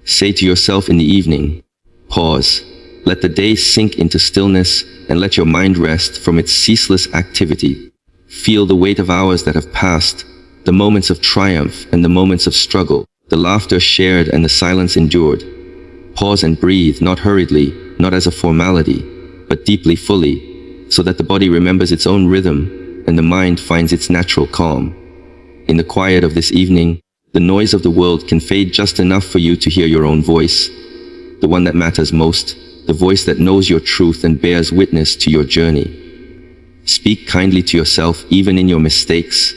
Say to yourself in the evening, pause. Let the day sink into stillness and let your mind rest from its ceaseless activity. Feel the weight of hours that have passed, the moments of triumph and the moments of struggle, the laughter shared and the silence endured. Pause and breathe, not hurriedly, not as a formality, but deeply, fully, so that the body remembers its own rhythm and the mind finds its natural calm. In the quiet of this evening, the noise of the world can fade just enough for you to hear your own voice, the one that matters most, the voice that knows your truth and bears witness to your journey. Speak kindly to yourself even in your mistakes.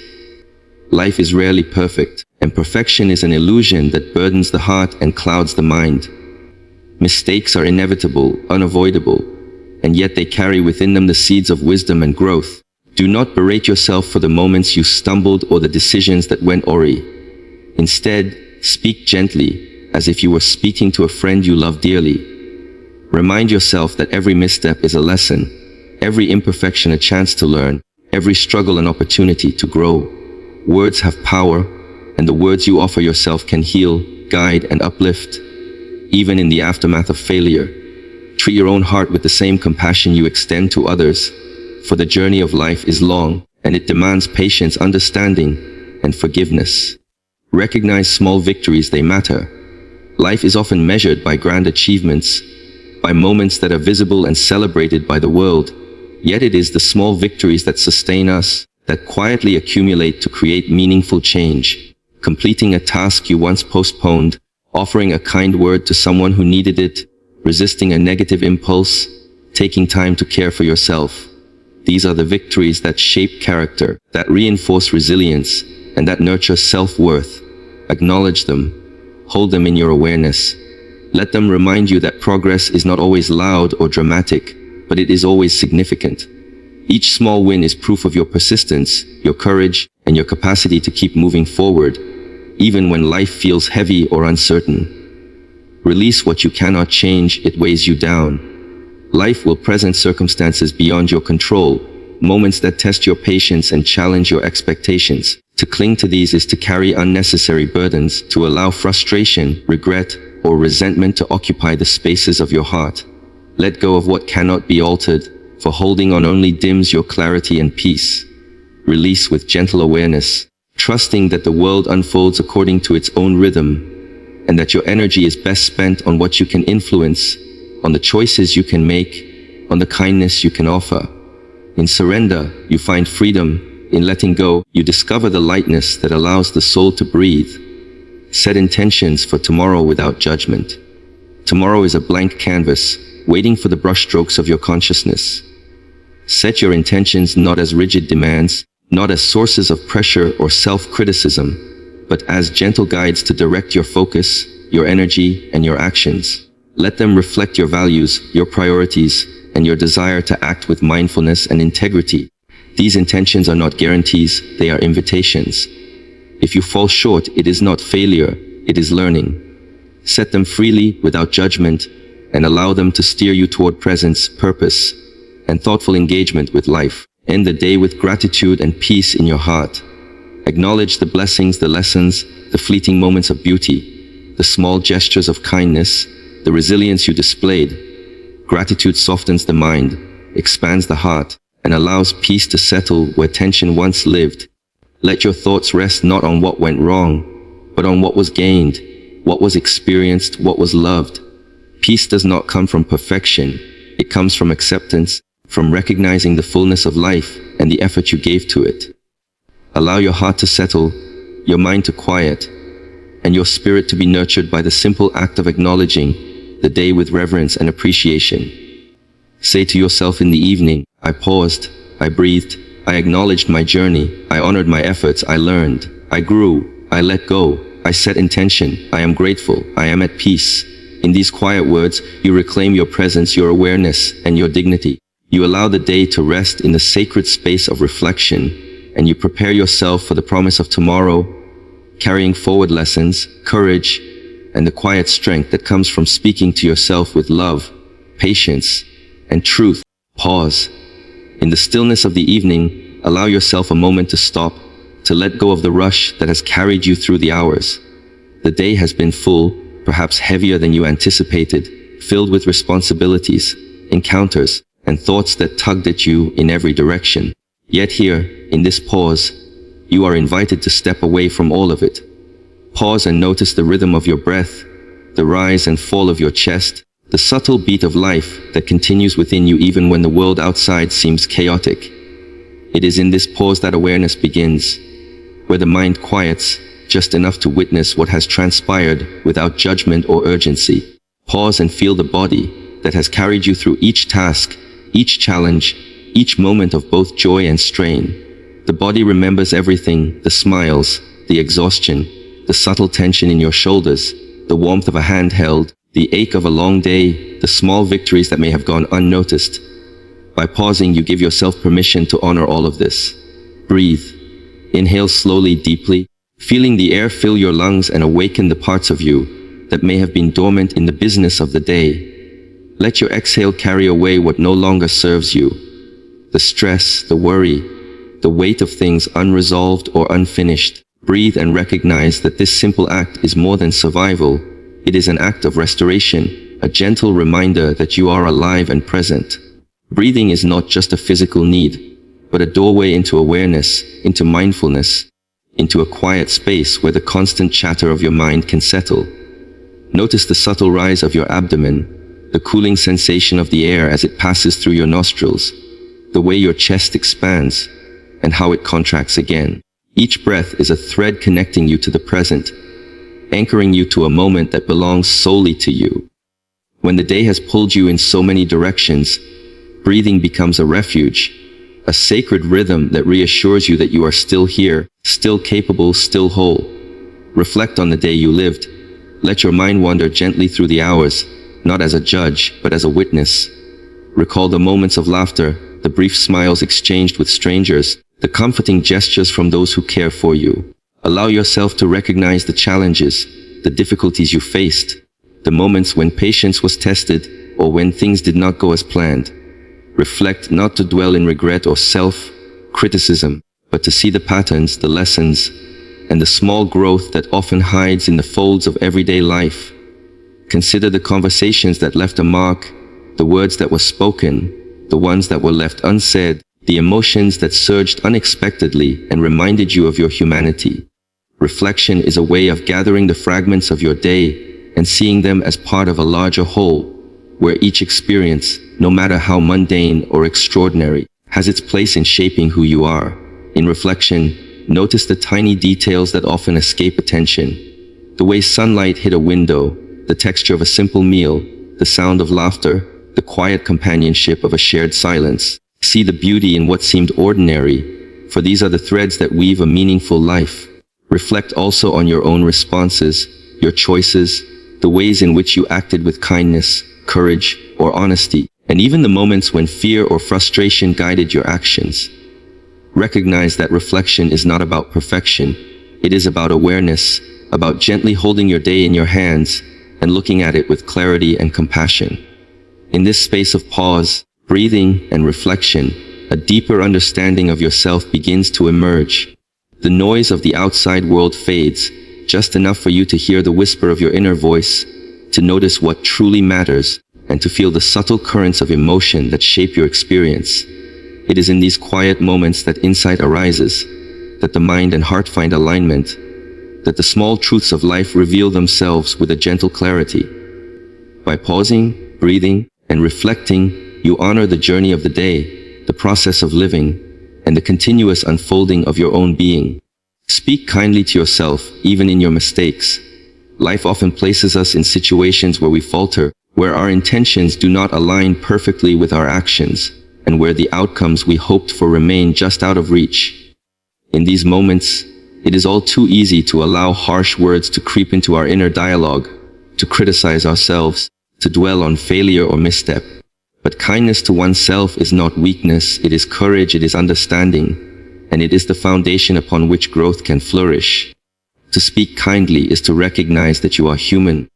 Life is rarely perfect, and perfection is an illusion that burdens the heart and clouds the mind. Mistakes are inevitable, unavoidable, and yet they carry within them the seeds of wisdom and growth. Do not berate yourself for the moments you stumbled or the decisions that went awry. Instead, speak gently, as if you were speaking to a friend you love dearly. Remind yourself that every misstep is a lesson, every imperfection a chance to learn, every struggle an opportunity to grow. Words have power, and the words you offer yourself can heal, guide, and uplift. Even in the aftermath of failure, treat your own heart with the same compassion you extend to others, for the journey of life is long, and it demands patience, understanding, and forgiveness. Recognize small victories, they matter. Life is often measured by grand achievements, by moments that are visible and celebrated by the world. Yet it is the small victories that sustain us, that quietly accumulate to create meaningful change. Completing a task you once postponed, offering a kind word to someone who needed it, resisting a negative impulse, taking time to care for yourself. These are the victories that shape character, that reinforce resilience, and that nurture self-worth. Acknowledge them. Hold them in your awareness. Let them remind you that progress is not always loud or dramatic, but it is always significant. Each small win is proof of your persistence, your courage, and your capacity to keep moving forward, even when life feels heavy or uncertain. Release what you cannot change, it weighs you down. Life will present circumstances beyond your control, moments that test your patience and challenge your expectations. To cling to these is to carry unnecessary burdens, to allow frustration, regret, or resentment to occupy the spaces of your heart. Let go of what cannot be altered, for holding on only dims your clarity and peace. Release with gentle awareness, trusting that the world unfolds according to its own rhythm, and that your energy is best spent on what you can influence, on the choices you can make, on the kindness you can offer. In surrender, you find freedom. In letting go, you discover the lightness that allows the soul to breathe. Set intentions for tomorrow without judgment. Tomorrow is a blank canvas, waiting for the brushstrokes of your consciousness. Set your intentions not as rigid demands, not as sources of pressure or self-criticism, but as gentle guides to direct your focus, your energy, and your actions. Let them reflect your values, your priorities, and your desire to act with mindfulness and integrity. These intentions are not guarantees, they are invitations. If you fall short, it is not failure, it is learning. Set them freely, without judgment, and allow them to steer you toward presence, purpose, and thoughtful engagement with life. End the day with gratitude and peace in your heart. Acknowledge the blessings, the lessons, the fleeting moments of beauty, the small gestures of kindness, the resilience you displayed. Gratitude softens the mind, expands the heart, and allows peace to settle where tension once lived. Let your thoughts rest not on what went wrong, but on what was gained, what was experienced, what was loved. Peace does not come from perfection. It comes from acceptance, from recognizing the fullness of life and the effort you gave to it. Allow your heart to settle, your mind to quiet, and your spirit to be nurtured by the simple act of acknowledging the day with reverence and appreciation. Say to yourself in the evening, I paused, I breathed, I acknowledged my journey, I honored my efforts, I learned, I grew, I let go, I set intention, I am grateful, I am at peace. In these quiet words, you reclaim your presence, your awareness, and your dignity. You allow the day to rest in the sacred space of reflection, and you prepare yourself for the promise of tomorrow, carrying forward lessons, courage, and the quiet strength that comes from speaking to yourself with love, patience, and truth. Pause. In the stillness of the evening, allow yourself a moment to stop, to let go of the rush that has carried you through the hours. The day has been full, perhaps heavier than you anticipated, filled with responsibilities, encounters, and thoughts that tugged at you in every direction. Yet here, in this pause, you are invited to step away from all of it. Pause and notice the rhythm of your breath, the rise and fall of your chest, the subtle beat of life that continues within you even when the world outside seems chaotic. It is in this pause that awareness begins, where the mind quiets just enough to witness what has transpired without judgment or urgency. Pause and feel the body that has carried you through each task, each challenge, each moment of both joy and strain. The body remembers everything, the smiles, the exhaustion, the subtle tension in your shoulders, the warmth of a hand held, the ache of a long day, the small victories that may have gone unnoticed. By pausing, you give yourself permission to honor all of this. Breathe. Inhale slowly, deeply, feeling the air fill your lungs and awaken the parts of you that may have been dormant in the business of the day. Let your exhale carry away what no longer serves you. The stress, the worry, the weight of things unresolved or unfinished. Breathe and recognize that this simple act is more than survival. It is an act of restoration, a gentle reminder that you are alive and present. Breathing is not just a physical need, but a doorway into awareness, into mindfulness, into a quiet space where the constant chatter of your mind can settle. Notice the subtle rise of your abdomen, the cooling sensation of the air as it passes through your nostrils, the way your chest expands, and how it contracts again. Each breath is a thread connecting you to the present, anchoring you to a moment that belongs solely to you. When the day has pulled you in so many directions, breathing becomes a refuge, a sacred rhythm that reassures you that you are still here, still capable, still whole. Reflect on the day you lived. Let your mind wander gently through the hours, not as a judge, but as a witness. Recall the moments of laughter, the brief smiles exchanged with strangers, the comforting gestures from those who care for you. Allow yourself to recognize the challenges, the difficulties you faced, the moments when patience was tested or when things did not go as planned. Reflect not to dwell in regret or self-criticism, but to see the patterns, the lessons, and the small growth that often hides in the folds of everyday life. Consider the conversations that left a mark, the words that were spoken, the ones that were left unsaid, the emotions that surged unexpectedly and reminded you of your humanity. Reflection is a way of gathering the fragments of your day and seeing them as part of a larger whole, where each experience, no matter how mundane or extraordinary, has its place in shaping who you are. In reflection, notice the tiny details that often escape attention. The way sunlight hit a window, the texture of a simple meal, the sound of laughter, the quiet companionship of a shared silence. See the beauty in what seemed ordinary, for these are the threads that weave a meaningful life. Reflect also on your own responses, your choices, the ways in which you acted with kindness, courage, or honesty, and even the moments when fear or frustration guided your actions. Recognize that reflection is not about perfection. It is about awareness, about gently holding your day in your hands and looking at it with clarity and compassion. In this space of pause, breathing, and reflection, a deeper understanding of yourself begins to emerge. The noise of the outside world fades, just enough for you to hear the whisper of your inner voice, to notice what truly matters, and to feel the subtle currents of emotion that shape your experience. It is in these quiet moments that insight arises, that the mind and heart find alignment, that the small truths of life reveal themselves with a gentle clarity. By pausing, breathing, and reflecting, you honor the journey of the day, the process of living, and the continuous unfolding of your own being. Speak kindly to yourself, even in your mistakes. Life often places us in situations where we falter, where our intentions do not align perfectly with our actions, and where the outcomes we hoped for remain just out of reach. In these moments, it is all too easy to allow harsh words to creep into our inner dialogue, to criticize ourselves, to dwell on failure or misstep. But kindness to oneself is not weakness, it is courage, it is understanding, and it is the foundation upon which growth can flourish. To speak kindly is to recognize that you are human,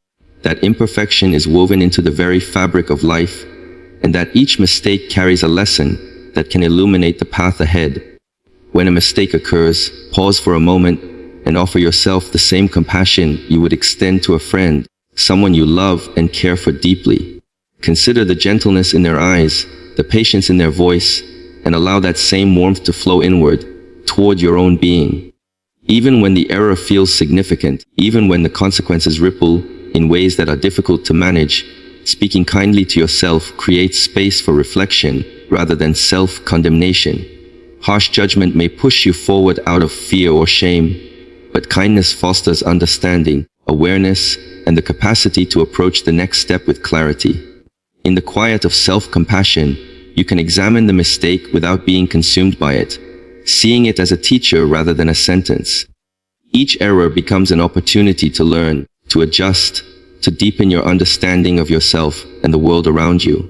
that imperfection is woven into the very fabric of life, and that each mistake carries a lesson that can illuminate the path ahead. When a mistake occurs, pause for a moment and offer yourself the same compassion you would extend to a friend. someone you love and care for deeply. Consider the gentleness in their eyes, the patience in their voice, and allow that same warmth to flow inward, toward your own being. Even when the error feels significant, even when the consequences ripple in ways that are difficult to manage, speaking kindly to yourself creates space for reflection rather than self-condemnation. Harsh judgment may push you forward out of fear or shame, but kindness fosters understanding, awareness, and the capacity to approach the next step with clarity. In the quiet of self-compassion, you can examine the mistake without being consumed by it, seeing it as a teacher rather than a sentence. Each error becomes an opportunity to learn, to adjust, to deepen your understanding of yourself and the world around you.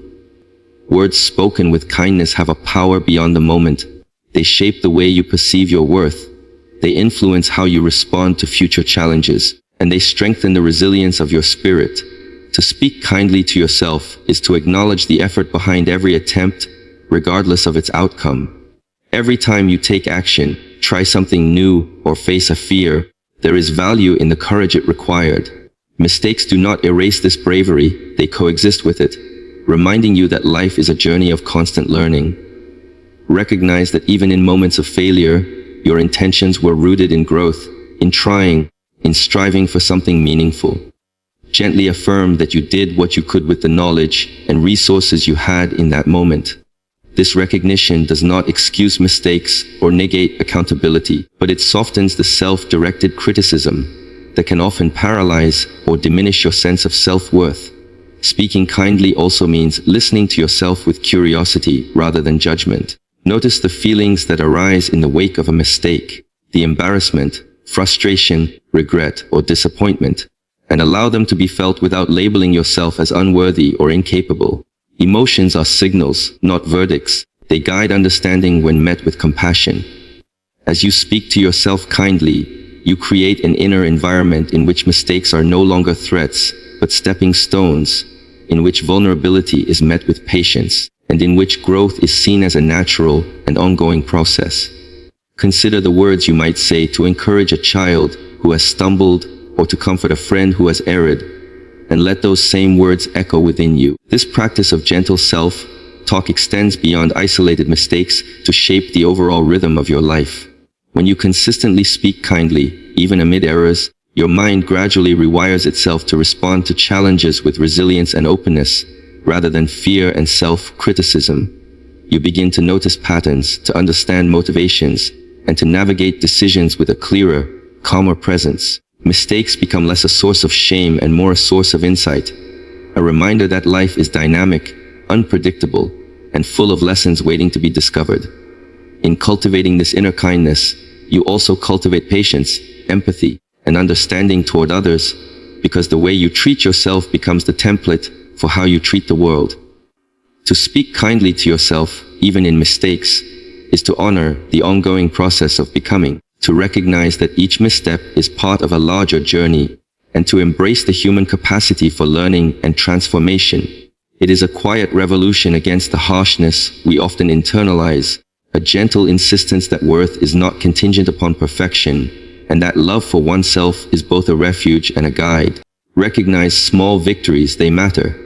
Words spoken with kindness have a power beyond the moment. They shape the way you perceive your worth. They influence how you respond to future challenges, and they strengthen the resilience of your spirit. To speak kindly to yourself is to acknowledge the effort behind every attempt, regardless of its outcome. Every time you take action, try something new, or face a fear, there is value in the courage it required. Mistakes do not erase this bravery, they coexist with it, reminding you that life is a journey of constant learning. Recognize that even in moments of failure, your intentions were rooted in growth, in trying, in striving for something meaningful. Gently affirm that you did what you could with the knowledge and resources you had in that moment. This recognition does not excuse mistakes or negate accountability, but it softens the self-directed criticism that can often paralyze or diminish your sense of self-worth. Speaking kindly also means listening to yourself with curiosity rather than judgment. Notice the feelings that arise in the wake of a mistake, the embarrassment, frustration, regret, or disappointment, and allow them to be felt without labeling yourself as unworthy or incapable. Emotions are signals, not verdicts. They guide understanding when met with compassion. As you speak to yourself kindly, you create an inner environment in which mistakes are no longer threats, but stepping stones, in which vulnerability is met with patience, and in which growth is seen as a natural and ongoing process. Consider the words you might say to encourage a child who has stumbled or to comfort a friend who has erred, and let those same words echo within you. This practice of gentle self-talk extends beyond isolated mistakes to shape the overall rhythm of your life. When you consistently speak kindly, even amid errors, your mind gradually rewires itself to respond to challenges with resilience and openness, rather than fear and self-criticism. You begin to notice patterns, to understand motivations, and to navigate decisions with a clearer, calmer presence. Mistakes become less a source of shame and more a source of insight, a reminder that life is dynamic, unpredictable, and full of lessons waiting to be discovered. In cultivating this inner kindness, you also cultivate patience, empathy, and understanding toward others, because the way you treat yourself becomes the template for how you treat the world. To speak kindly to yourself, even in mistakes, is to honor the ongoing process of becoming, to recognize that each misstep is part of a larger journey, and to embrace the human capacity for learning and transformation. It is a quiet revolution against the harshness we often internalize, a gentle insistence that worth is not contingent upon perfection, and that love for oneself is both a refuge and a guide. Recognize small victories, they matter.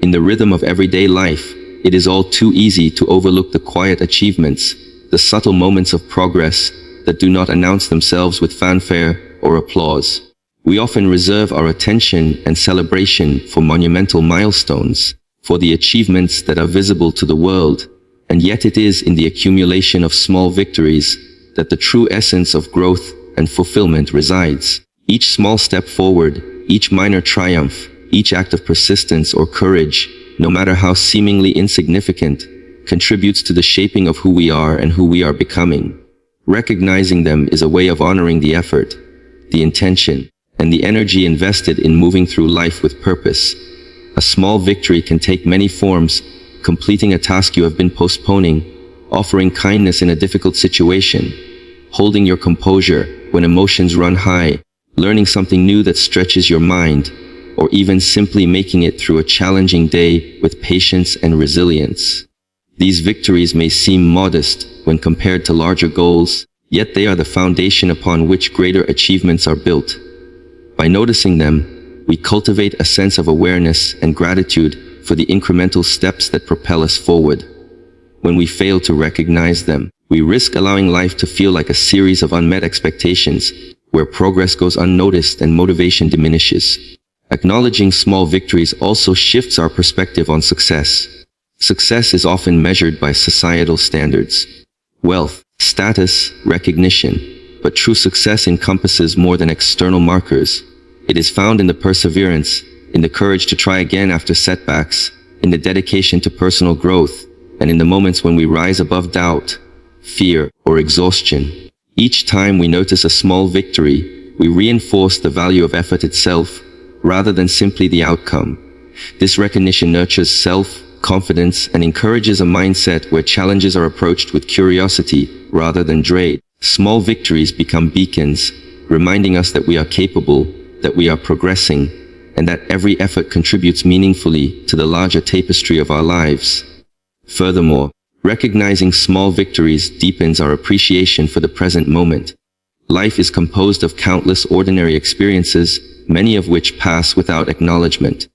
In the rhythm of everyday life, it is all too easy to overlook the quiet achievements, the subtle moments of progress that do not announce themselves with fanfare or applause. We often reserve our attention and celebration for monumental milestones, for the achievements that are visible to the world, and yet it is in the accumulation of small victories that the true essence of growth and fulfillment resides. Each small step forward, each minor triumph, each act of persistence or courage, no matter how seemingly insignificant, contributes to the shaping of who we are and who we are becoming. Recognizing them is a way of honoring the effort, the intention, and the energy invested in moving through life with purpose. A small victory can take many forms: completing a task you have been postponing, offering kindness in a difficult situation, holding your composure when emotions run high, learning something new that stretches your mind, or even simply making it through a challenging day with patience and resilience. These victories may seem modest when compared to larger goals, yet they are the foundation upon which greater achievements are built. By noticing them, we cultivate a sense of awareness and gratitude for the incremental steps that propel us forward. When we fail to recognize them, we risk allowing life to feel like a series of unmet expectations, where progress goes unnoticed and motivation diminishes. Acknowledging small victories also shifts our perspective on success. Success is often measured by societal standards: wealth, status, recognition. But true success encompasses more than external markers. It is found in the perseverance, in the courage to try again after setbacks, in the dedication to personal growth, and in the moments when we rise above doubt, fear, or exhaustion. Each time we notice a small victory, we reinforce the value of effort itself, rather than simply the outcome. This recognition nurtures self-confidence and encourages a mindset where challenges are approached with curiosity rather than dread. Small victories become beacons, reminding us that we are capable, that we are progressing, and that every effort contributes meaningfully to the larger tapestry of our lives. Furthermore, recognizing small victories deepens our appreciation for the present moment. Life is composed of countless ordinary experiences, many of which pass without acknowledgement.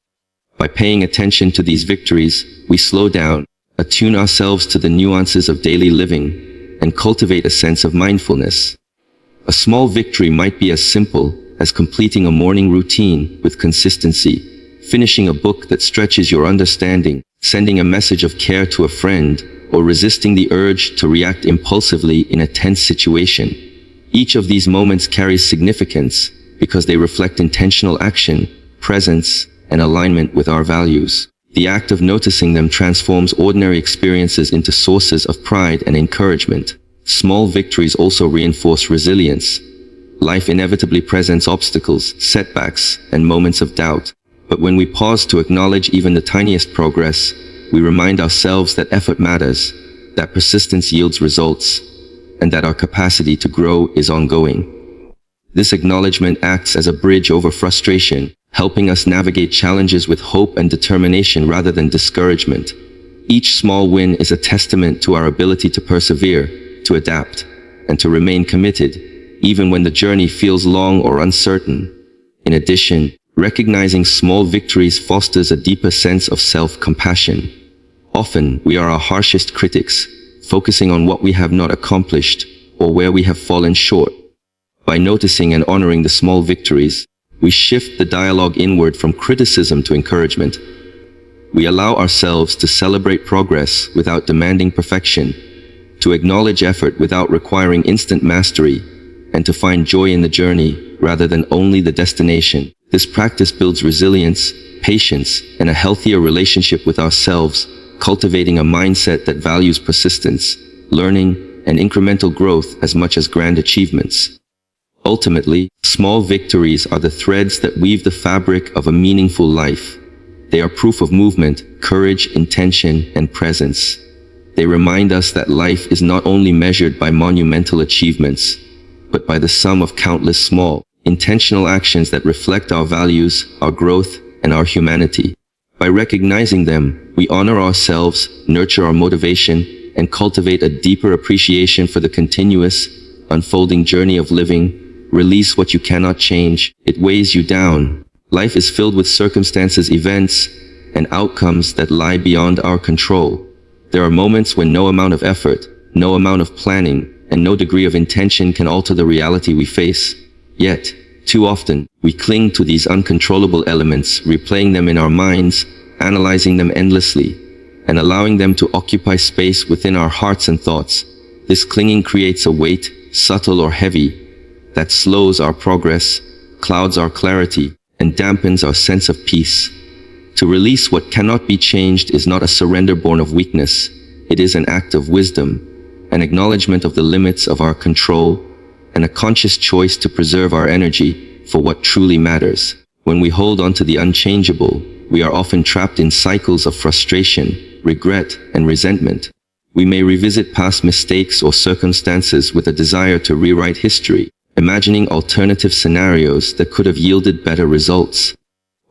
By paying attention to these victories, we slow down, attune ourselves to the nuances of daily living, and cultivate a sense of mindfulness. A small victory might be as simple as completing a morning routine with consistency, finishing a book that stretches your understanding, sending a message of care to a friend, or resisting the urge to react impulsively in a tense situation. Each of these moments carries significance because they reflect intentional action, presence, and alignment with our values. The act of noticing them transforms ordinary experiences into sources of pride and encouragement. Small victories also reinforce resilience. Life inevitably presents obstacles, setbacks, and moments of doubt. But when we pause to acknowledge even the tiniest progress, we remind ourselves that effort matters, that persistence yields results, and that our capacity to grow is ongoing. This acknowledgement acts as a bridge over frustration, helping us navigate challenges with hope and determination rather than discouragement. Each small win is a testament to our ability to persevere, to adapt, and to remain committed, even when the journey feels long or uncertain. In addition, recognizing small victories fosters a deeper sense of self-compassion. Often, we are our harshest critics, focusing on what we have not accomplished or where we have fallen short. By noticing and honoring the small victories, we shift the dialogue inward from criticism to encouragement. We allow ourselves to celebrate progress without demanding perfection, to acknowledge effort without requiring instant mastery, and to find joy in the journey rather than only the destination. This practice builds resilience, patience, and a healthier relationship with ourselves, cultivating a mindset that values persistence, learning, and incremental growth as much as grand achievements. Ultimately, small victories are the threads that weave the fabric of a meaningful life. They are proof of movement, courage, intention, and presence. They remind us that life is not only measured by monumental achievements, but by the sum of countless small, intentional actions that reflect our values, our growth, and our humanity. By recognizing them, we honor ourselves, nurture our motivation, and cultivate a deeper appreciation for the continuous, unfolding journey of living. Release what you cannot change. It weighs you down. Life is filled with circumstances, events, and outcomes that lie beyond our control. There are moments when no amount of effort, no amount of planning, and no degree of intention can alter the reality we face. Yet, too often, we cling to these uncontrollable elements, replaying them in our minds, analyzing them endlessly, and allowing them to occupy space within our hearts and thoughts. This clinging creates a weight, subtle or heavy, that slows our progress, clouds our clarity, and dampens our sense of peace. To release what cannot be changed is not a surrender born of weakness. It is an act of wisdom, an acknowledgement of the limits of our control, and a conscious choice to preserve our energy for what truly matters. When we hold on to the unchangeable, we are often trapped in cycles of frustration, regret, and resentment. We may revisit past mistakes or circumstances with a desire to rewrite history, imagining alternative scenarios that could have yielded better results.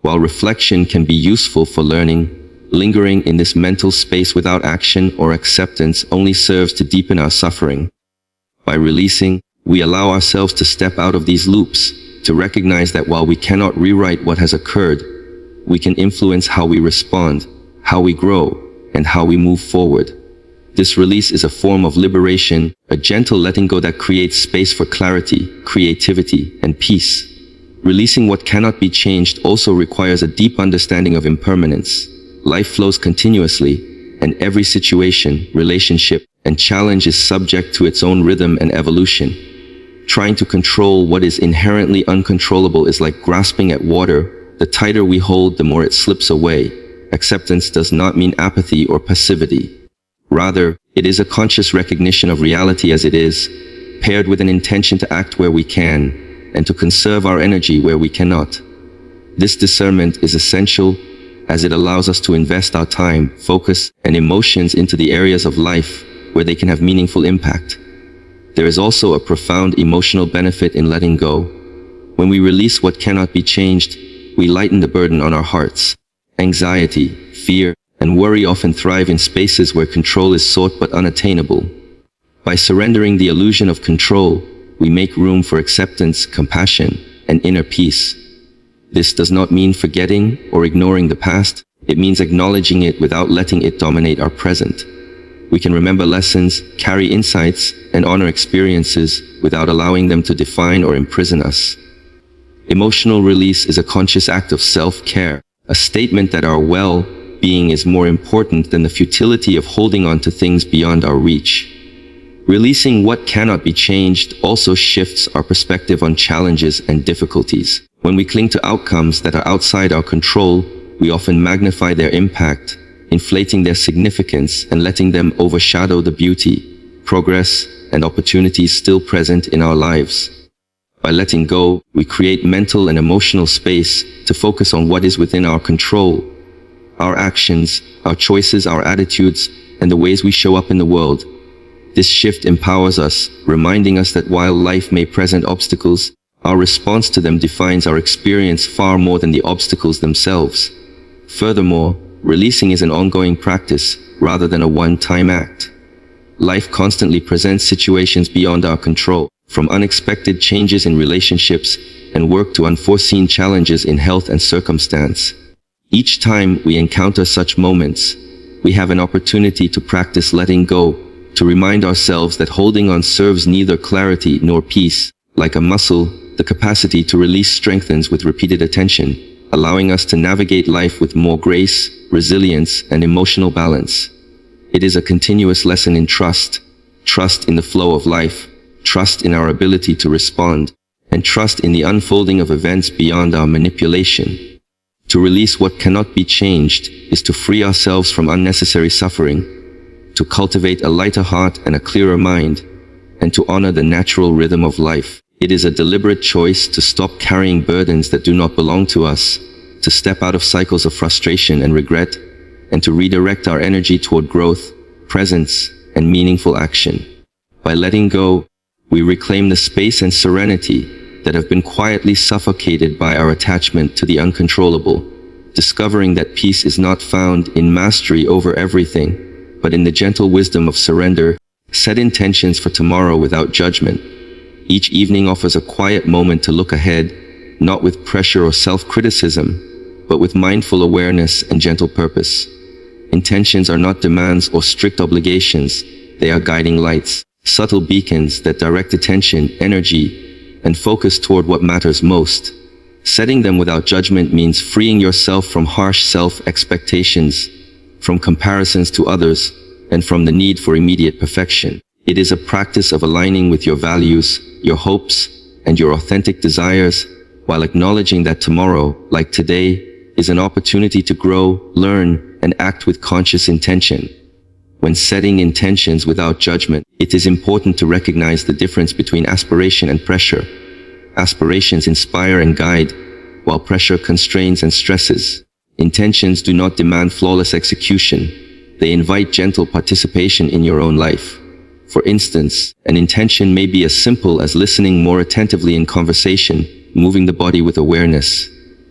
While reflection can be useful for learning, lingering in this mental space without action or acceptance only serves to deepen our suffering. By releasing, we allow ourselves to step out of these loops, to recognize that while we cannot rewrite what has occurred, we can influence how we respond, how we grow, and how we move forward. This release is a form of liberation, a gentle letting go that creates space for clarity, creativity, and peace. Releasing what cannot be changed also requires a deep understanding of impermanence. Life flows continuously, and every situation, relationship, and challenge is subject to its own rhythm and evolution. Trying to control what is inherently uncontrollable is like grasping at water. The tighter we hold, the more it slips away. Acceptance does not mean apathy or passivity. Rather, it is a conscious recognition of reality as it is, paired with an intention to act where we can, and to conserve our energy where we cannot. This discernment is essential as it allows us to invest our time, focus, and emotions into the areas of life where they can have meaningful impact. There is also a profound emotional benefit in letting go. When we release what cannot be changed, we lighten the burden on our hearts. Anxiety, fear, and worry often thrive in spaces where control is sought but unattainable. By surrendering the illusion of control, we make room for acceptance, compassion, and inner peace. This does not mean forgetting or ignoring the past. It means acknowledging it without letting it dominate our present. We can remember lessons, carry insights, and honor experiences without allowing them to define or imprison us. Emotional release is a conscious act of self-care, a statement that our well-being is more important than the futility of holding on to things beyond our reach. Releasing what cannot be changed also shifts our perspective on challenges and difficulties. When we cling to outcomes that are outside our control, we often magnify their impact, inflating their significance and letting them overshadow the beauty, progress, and opportunities still present in our lives. By letting go, we create mental and emotional space to focus on what is within our control. Our actions, our choices, our attitudes, and the ways we show up in the world. This shift empowers us, reminding us that while life may present obstacles, our response to them defines our experience far more than the obstacles themselves. Furthermore, releasing is an ongoing practice rather than a one-time act. Life constantly presents situations beyond our control, from unexpected changes in relationships and work to unforeseen challenges in health and circumstance. Each time we encounter such moments, we have an opportunity to practice letting go, to remind ourselves that holding on serves neither clarity nor peace. Like a muscle, the capacity to release strengthens with repeated attention, allowing us to navigate life with more grace, resilience, and emotional balance. It is a continuous lesson in trust in the flow of life, trust in our ability to respond, and trust in the unfolding of events beyond our manipulation. To release what cannot be changed is to free ourselves from unnecessary suffering, to cultivate a lighter heart and a clearer mind, and to honor the natural rhythm of life. It is a deliberate choice to stop carrying burdens that do not belong to us, to step out of cycles of frustration and regret, and to redirect our energy toward growth, presence, and meaningful action. By letting go, we reclaim the space and serenity that have been quietly suffocated by our attachment to the uncontrollable, discovering that peace is not found in mastery over everything, but in the gentle wisdom of surrender. Set intentions for tomorrow without judgment. Each evening offers a quiet moment to look ahead, not with pressure or self-criticism, but with mindful awareness and gentle purpose. Intentions are not demands or strict obligations. They are guiding lights, subtle beacons that direct attention, energy, and focus toward what matters most. Setting them without judgment means freeing yourself from harsh self-expectations, from comparisons to others, and from the need for immediate perfection. It is a practice of aligning with your values, your hopes, and your authentic desires, while acknowledging that tomorrow, like today, is an opportunity to grow, learn, and act with conscious intention. When setting intentions without judgment, it is important to recognize the difference between aspiration and pressure. Aspirations inspire and guide, while pressure constrains and stresses. Intentions do not demand flawless execution. They invite gentle participation in your own life. For instance, an intention may be as simple as listening more attentively in conversation, moving the body with awareness,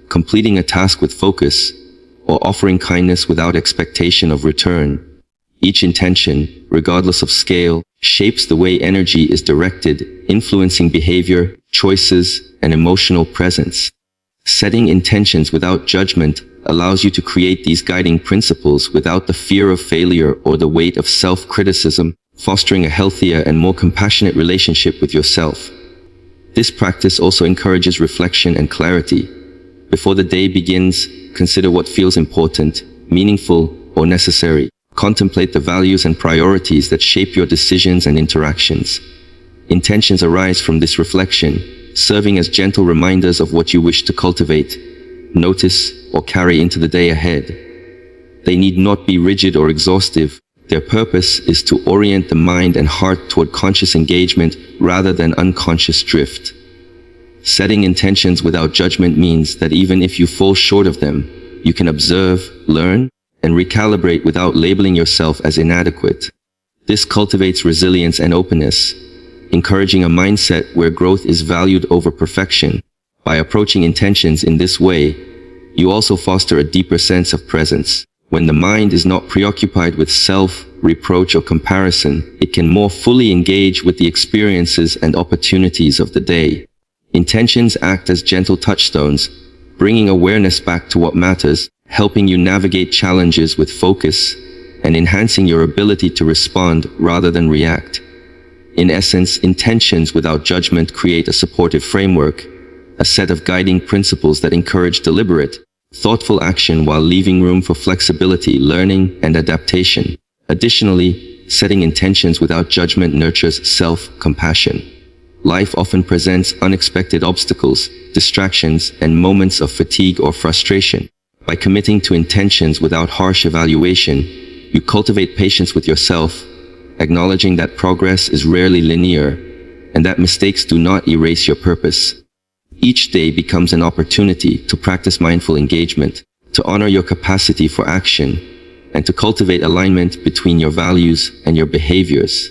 completing a task with focus, or offering kindness without expectation of return. Each intention, regardless of scale, shapes the way energy is directed, influencing behavior, choices, and emotional presence. Setting intentions without judgment allows you to create these guiding principles without the fear of failure or the weight of self-criticism, fostering a healthier and more compassionate relationship with yourself. This practice also encourages reflection and clarity. Before the day begins, consider what feels important, meaningful, or necessary. Contemplate the values and priorities that shape your decisions and interactions. Intentions arise from this reflection, serving as gentle reminders of what you wish to cultivate, notice, or carry into the day ahead. They need not be rigid or exhaustive. Their purpose is to orient the mind and heart toward conscious engagement rather than unconscious drift. Setting intentions without judgment means that even if you fall short of them, you can observe, learn, and recalibrate without labeling yourself as inadequate. This cultivates resilience and openness, encouraging a mindset where growth is valued over perfection. By approaching intentions in this way, you also foster a deeper sense of presence. When the mind is not preoccupied with self-reproach or comparison, it can more fully engage with the experiences and opportunities of the day. Intentions act as gentle touchstones, bringing awareness back to what matters, helping you navigate challenges with focus, and enhancing your ability to respond rather than react. In essence, intentions without judgment create a supportive framework, a set of guiding principles that encourage deliberate, thoughtful action while leaving room for flexibility, learning, and adaptation. Additionally, setting intentions without judgment nurtures self-compassion. Life often presents unexpected obstacles, distractions, and moments of fatigue or frustration. By committing to intentions without harsh evaluation, you cultivate patience with yourself, acknowledging that progress is rarely linear and that mistakes do not erase your purpose. Each day becomes an opportunity to practice mindful engagement, to honor your capacity for action, and to cultivate alignment between your values and your behaviors.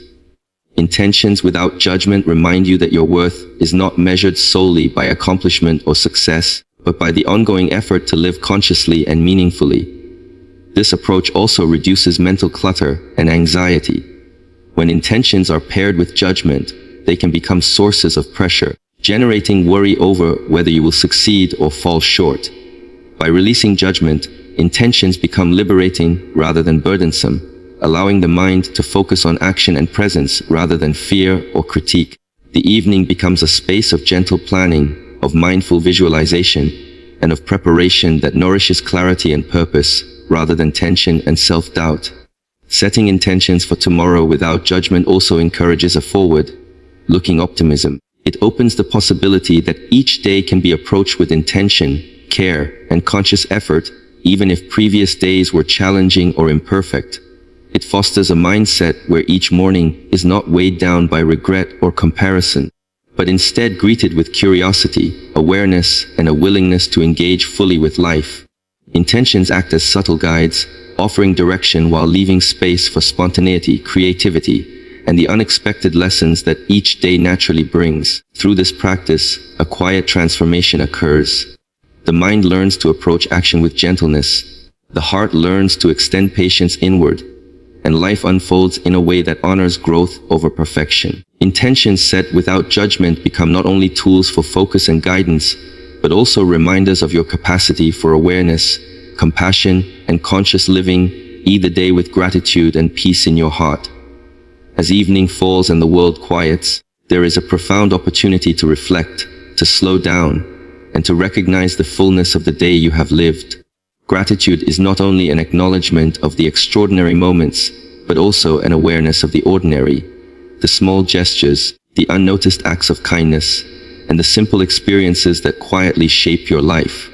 Intentions without judgment remind you that your worth is not measured solely by accomplishment or success, but by the ongoing effort to live consciously and meaningfully. This approach also reduces mental clutter and anxiety. When intentions are paired with judgment, they can become sources of pressure, generating worry over whether you will succeed or fall short. By releasing judgment, intentions become liberating rather than burdensome, allowing the mind to focus on action and presence rather than fear or critique. The evening becomes a space of gentle planning, of mindful visualization, and of preparation that nourishes clarity and purpose rather than tension and self-doubt. Setting intentions for tomorrow without judgment also encourages a forward-looking optimism. It opens the possibility that each day can be approached with intention, care, and conscious effort, even if previous days were challenging or imperfect. It fosters a mindset where each morning is not weighed down by regret or comparison, but instead greeted with curiosity, awareness, and a willingness to engage fully with life. Intentions act as subtle guides, offering direction while leaving space for spontaneity, creativity, and the unexpected lessons that each day naturally brings. Through this practice, a quiet transformation occurs. The mind learns to approach action with gentleness, the heart learns to extend patience inward, and life unfolds in a way that honors growth over perfection. Intentions set without judgment become not only tools for focus and guidance, but also reminders of your capacity for awareness, compassion, and conscious living. Eat the day with gratitude and peace in your heart. As evening falls and the world quiets, there is a profound opportunity to reflect, to slow down, and to recognize the fullness of the day you have lived. Gratitude is not only an acknowledgement of the extraordinary moments, but also an awareness of the ordinary, the small gestures, the unnoticed acts of kindness, and the simple experiences that quietly shape your life.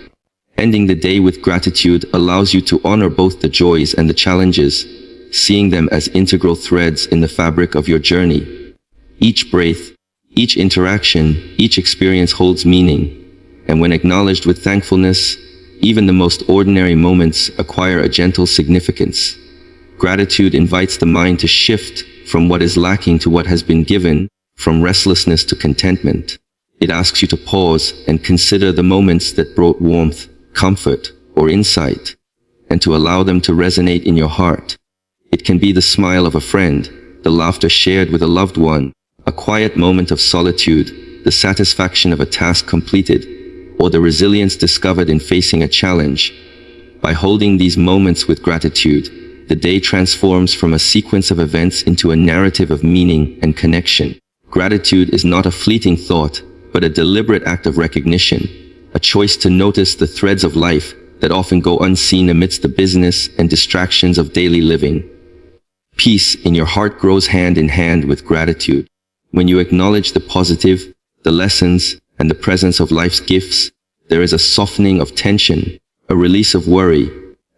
Ending the day with gratitude allows you to honor both the joys and the challenges, seeing them as integral threads in the fabric of your journey. Each breath, each interaction, each experience holds meaning, and when acknowledged with thankfulness, even the most ordinary moments acquire a gentle significance. Gratitude invites the mind to shift from what is lacking to what has been given, from restlessness to contentment. It asks you to pause and consider the moments that brought warmth, comfort, or insight, and to allow them to resonate in your heart. It can be the smile of a friend, the laughter shared with a loved one, a quiet moment of solitude, the satisfaction of a task completed, or the resilience discovered in facing a challenge. By holding these moments with gratitude, the day transforms from a sequence of events into a narrative of meaning and connection. Gratitude is not a fleeting thought, but a deliberate act of recognition, a choice to notice the threads of life that often go unseen amidst the business and distractions of daily living. Peace in your heart grows hand in hand with gratitude. When you acknowledge the positive, the lessons, and the presence of life's gifts, there is a softening of tension, a release of worry,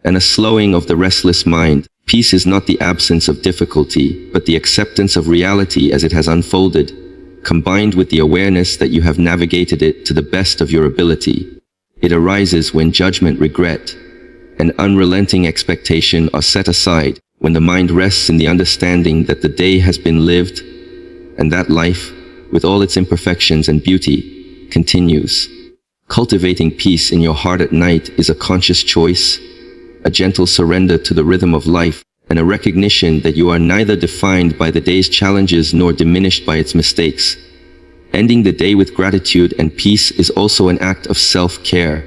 and a slowing of the restless mind. Peace is not the absence of difficulty, but the acceptance of reality as it has unfolded, combined with the awareness that you have navigated it to the best of your ability. It arises when judgment, regret, and unrelenting expectation are set aside, when the mind rests in the understanding that the day has been lived, and that life, with all its imperfections and beauty, continues. Cultivating peace in your heart at night is a conscious choice, a gentle surrender to the rhythm of life, and a recognition that you are neither defined by the day's challenges nor diminished by its mistakes. Ending the day with gratitude and peace is also an act of self-care.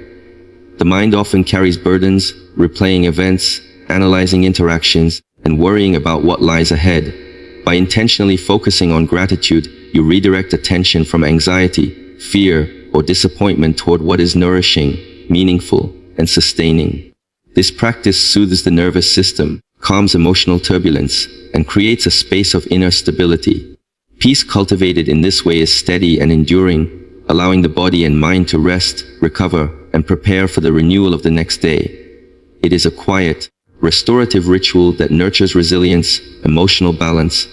The mind often carries burdens, replaying events, analyzing interactions, and worrying about what lies ahead. By intentionally focusing on gratitude, you redirect attention from anxiety, fear, or disappointment toward what is nourishing, meaningful, and sustaining. This practice soothes the nervous system, calms emotional turbulence, and creates a space of inner stability. Peace cultivated in this way is steady and enduring, allowing the body and mind to rest, recover, and prepare for the renewal of the next day. It is a quiet, restorative ritual that nurtures resilience, emotional balance,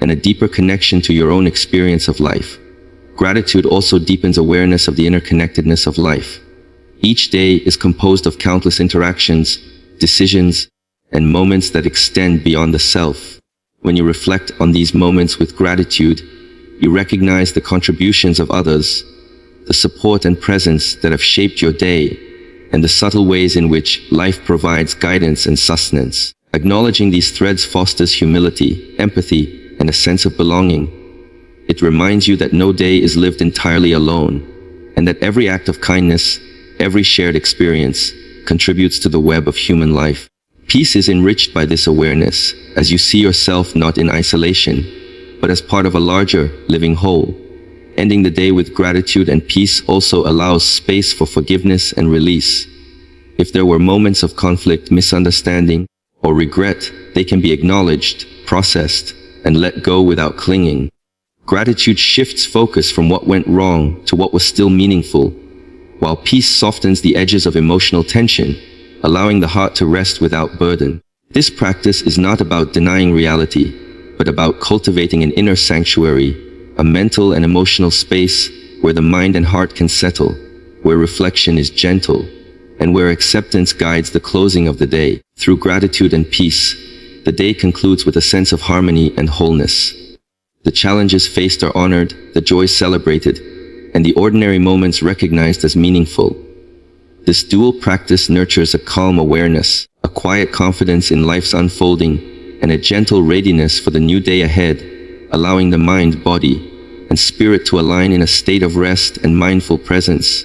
and a deeper connection to your own experience of life. Gratitude also deepens awareness of the interconnectedness of life. Each day is composed of countless interactions, decisions, and moments that extend beyond the self. When you reflect on these moments with gratitude, you recognize the contributions of others, the support and presence that have shaped your day, and the subtle ways in which life provides guidance and sustenance. Acknowledging these threads fosters humility, empathy, and a sense of belonging. It reminds you that no day is lived entirely alone, and that every act of kindness, every shared experience, contributes to the web of human life. Peace is enriched by this awareness, as you see yourself not in isolation, but as part of a larger, living whole. Ending the day with gratitude and peace also allows space for forgiveness and release. If there were moments of conflict, misunderstanding, or regret, they can be acknowledged, processed, and let go without clinging. Gratitude shifts focus from what went wrong to what was still meaningful, while peace softens the edges of emotional tension, allowing the heart to rest without burden. This practice is not about denying reality, but about cultivating an inner sanctuary, a mental and emotional space where the mind and heart can settle, where reflection is gentle, and where acceptance guides the closing of the day. Through gratitude and peace, the day concludes with a sense of harmony and wholeness. The challenges faced are honored, the joys celebrated, and the ordinary moments recognized as meaningful. This dual practice nurtures a calm awareness, a quiet confidence in life's unfolding, and a gentle readiness for the new day ahead, allowing the mind, body, and spirit to align in a state of rest and mindful presence.